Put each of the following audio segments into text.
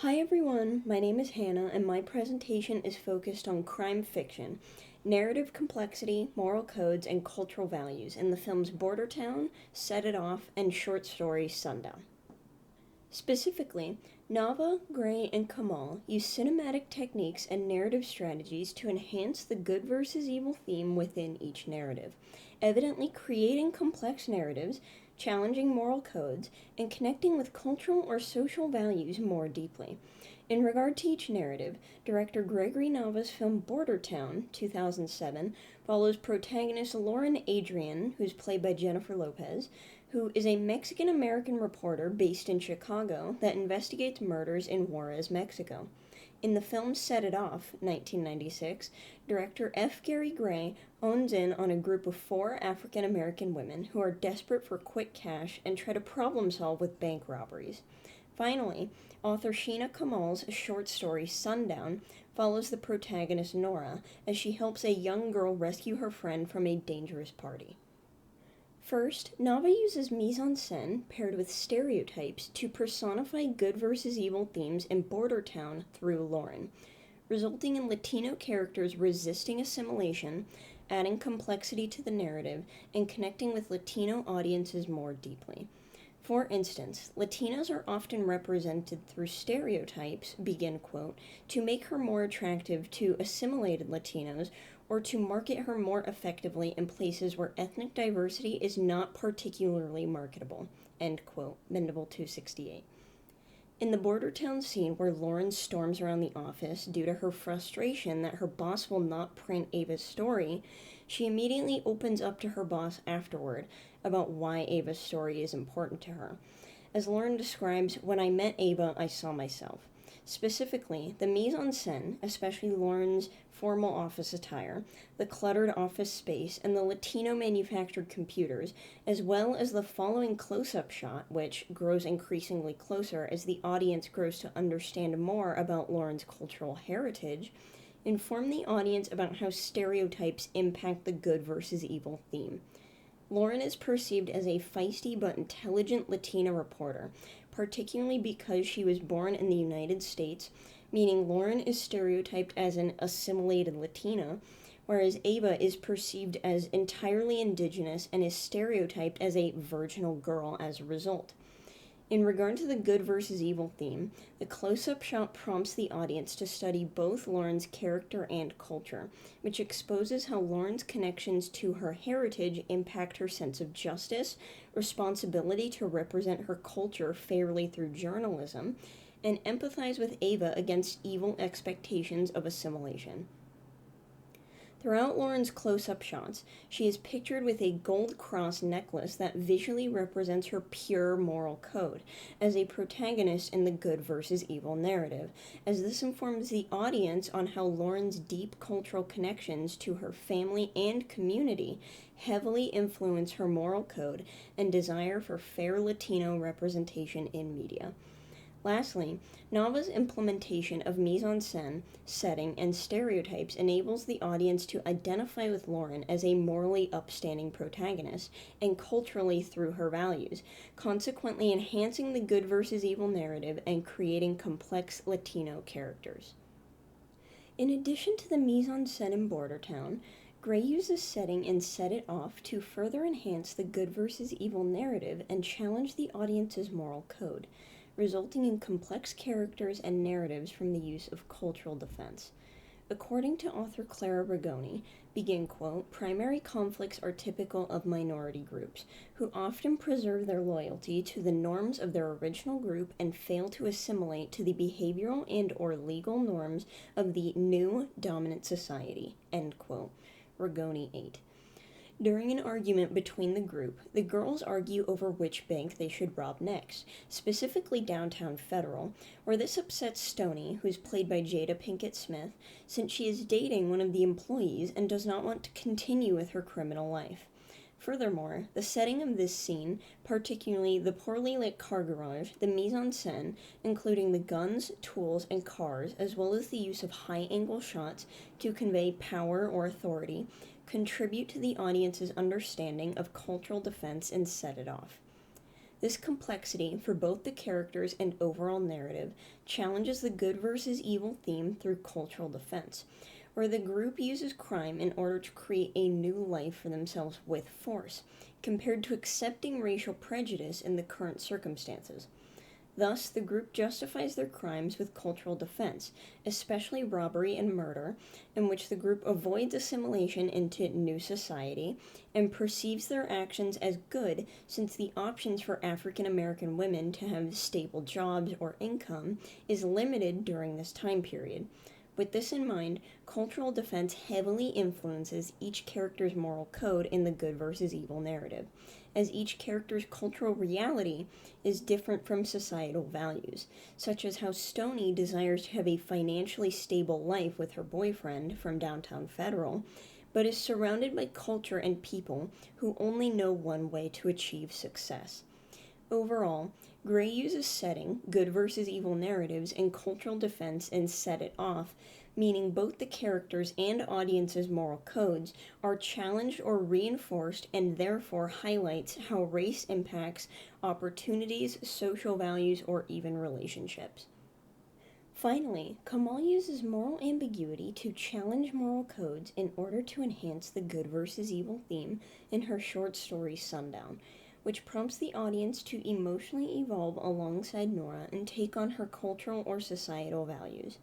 Hi everyone, my name is Hannah and my presentation is focused on crime fiction, narrative complexity, moral codes, and cultural values in the films Border Town, Set It Off, and short story Sundown. Specifically, Nava, Gray, and Kamal use cinematic techniques and narrative strategies to enhance the good versus evil theme within each narrative, evidently creating complex narratives, challenging moral codes, and connecting with cultural or social values more deeply. In regard to each narrative, director Gregory Nava's film Border Town, 2007, follows protagonist Lauren Adrian, who's played by Jennifer Lopez, who is a Mexican American reporter based in Chicago that investigates murders in Juarez, Mexico. In the film Set It Off, 1996, director F. Gary Gray owns in on a group of four African American women who are desperate for quick cash and try to problem solve with bank robberies. Finally, author Sheena Kamal's short story Sundown follows the protagonist Nora as she helps a young girl rescue her friend from a dangerous party. First, Nava uses mise-en-scène paired with stereotypes to personify good versus evil themes in Border Town through Lauren, resulting in Latino characters resisting assimilation, adding complexity to the narrative, and connecting with Latino audiences more deeply. For instance, Latinas are often represented through stereotypes, begin quote, to make her more attractive to assimilated Latinos or to market her more effectively in places where ethnic diversity is not particularly marketable, end quote, Mendable 268. In the Border Town scene where Lauren storms around the office due to her frustration that her boss will not print Ava's story, she immediately opens up to her boss afterward about why Ava's story is important to her. As Lauren describes, when I met Ava, I saw myself. Specifically, the mise-en-scène, especially Lauren's formal office attire, the cluttered office space, and the Latino-manufactured computers, as well as the following close-up shot, which grows increasingly closer as the audience grows to understand more about Lauren's cultural heritage, inform the audience about how stereotypes impact the good versus evil theme. Lauren is perceived as a feisty but intelligent Latina reporter, particularly because she was born in the United States, meaning Lauren is stereotyped as an assimilated Latina, whereas Ava is perceived as entirely indigenous and is stereotyped as a virginal girl as a result. In regard to the good versus evil theme, the close-up shot prompts the audience to study both Lauren's character and culture, which exposes how Lauren's connections to her heritage impact her sense of justice, responsibility to represent her culture fairly through journalism, and empathize with Ava against evil expectations of assimilation. Throughout Lauren's close-up shots, she is pictured with a gold cross necklace that visually represents her pure moral code as a protagonist in the good versus evil narrative, as this informs the audience on how Lauren's deep cultural connections to her family and community heavily influence her moral code and desire for fair Latino representation in media. Lastly, Nava's implementation of mise-en-scène, setting, and stereotypes enables the audience to identify with Lauren as a morally upstanding protagonist and culturally through her values, consequently enhancing the good versus evil narrative and creating complex Latino characters. In addition to the mise-en-scène in Border Town, Gray uses setting in Set It Off to further enhance the good versus evil narrative and challenge the audience's moral code, resulting in complex characters and narratives from the use of cultural defense. According to author Clara Rigoni, begin quote, primary conflicts are typical of minority groups, who often preserve their loyalty to the norms of their original group and fail to assimilate to the behavioral and or legal norms of the new dominant society, end quote. Rigoni 8. During an argument between the group, the girls argue over which bank they should rob next, specifically Downtown Federal, where this upsets Stoney, who is played by Jada Pinkett Smith, since she is dating one of the employees and does not want to continue with her criminal life. Furthermore, the setting of this scene, particularly the poorly lit car garage, the mise-en-scène, including the guns, tools, and cars, as well as the use of high-angle shots to convey power or authority, contribute to the audience's understanding of cultural defense and Set It Off. This complexity for both the characters and overall narrative challenges the good versus evil theme through cultural defense, where the group uses crime in order to create a new life for themselves with force, compared to accepting racial prejudice in the current circumstances. Thus, the group justifies their crimes with cultural defense, especially robbery and murder, in which the group avoids assimilation into new society and perceives their actions as good since the options for African American women to have stable jobs or income is limited during this time period. With this in mind, cultural defense heavily influences each character's moral code in the good versus evil narrative, as each character's cultural reality is different from societal values, such as how Stoney desires to have a financially stable life with her boyfriend from downtown Federal, but is surrounded by culture and people who only know one way to achieve success. Overall, Gray uses setting, good versus evil narratives, and cultural defense and set it off, meaning both the characters and audience's moral codes are challenged or reinforced and therefore highlights how race impacts opportunities, social values, or even relationships. Finally, Kamal uses moral ambiguity to challenge moral codes in order to enhance the good versus evil theme in her short story Sundown, which prompts the audience to emotionally evolve alongside Nora and take on her cultural or societal values.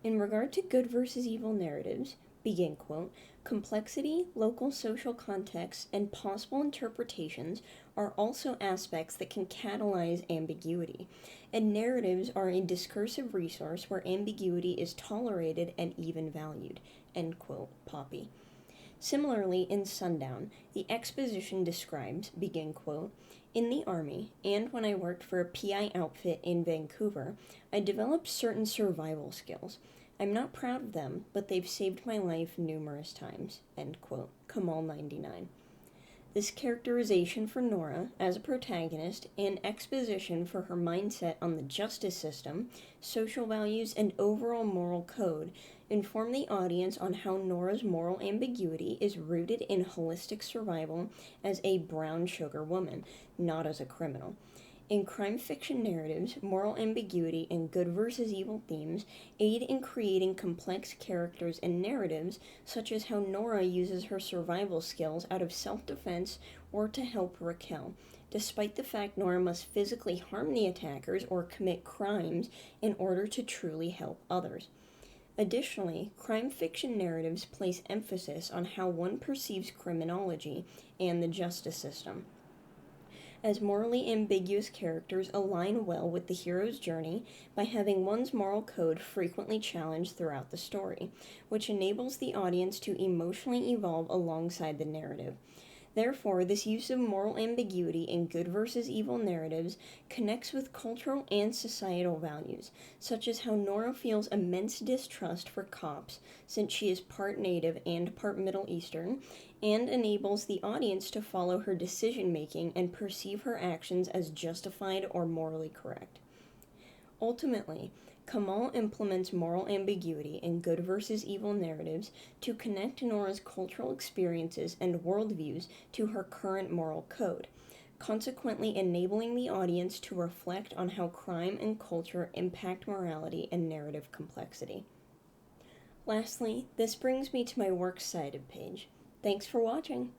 In regard to good versus evil narratives, begin quote, complexity, local social context, and possible interpretations are also aspects that can catalyze ambiguity, and narratives are a discursive resource where ambiguity is tolerated and even valued, end quote, Poppy. Similarly, in Sundown, the exposition describes, begin quote, in the Army, and when I worked for a PI outfit in Vancouver, I developed certain survival skills. I'm not proud of them, but they've saved my life numerous times, end quote, Kamal 99. This characterization for Nora as a protagonist and exposition for her mindset on the justice system, social values, and overall moral code inform the audience on how Nora's moral ambiguity is rooted in holistic survival as a brown sugar woman, not as a criminal. In crime fiction narratives, moral ambiguity and good versus evil themes aid in creating complex characters and narratives, such as how Nora uses her survival skills out of self-defense or to help Raquel, despite the fact Nora must physically harm the attackers or commit crimes in order to truly help others. Additionally, crime fiction narratives place emphasis on how one perceives criminology and the justice system, as morally ambiguous characters align well with the hero's journey by having one's moral code frequently challenged throughout the story, which enables the audience to emotionally evolve alongside the narrative. Therefore, this use of moral ambiguity in good versus evil narratives connects with cultural and societal values, such as how Nora feels immense distrust for cops since she is part Native and part Middle Eastern, and enables the audience to follow her decision-making and perceive her actions as justified or morally correct. Ultimately, Kamal implements moral ambiguity in good versus evil narratives to connect Nora's cultural experiences and worldviews to her current moral code, consequently enabling the audience to reflect on how crime and culture impact morality and narrative complexity. Lastly, this brings me to my Works Cited page. Thanks for watching!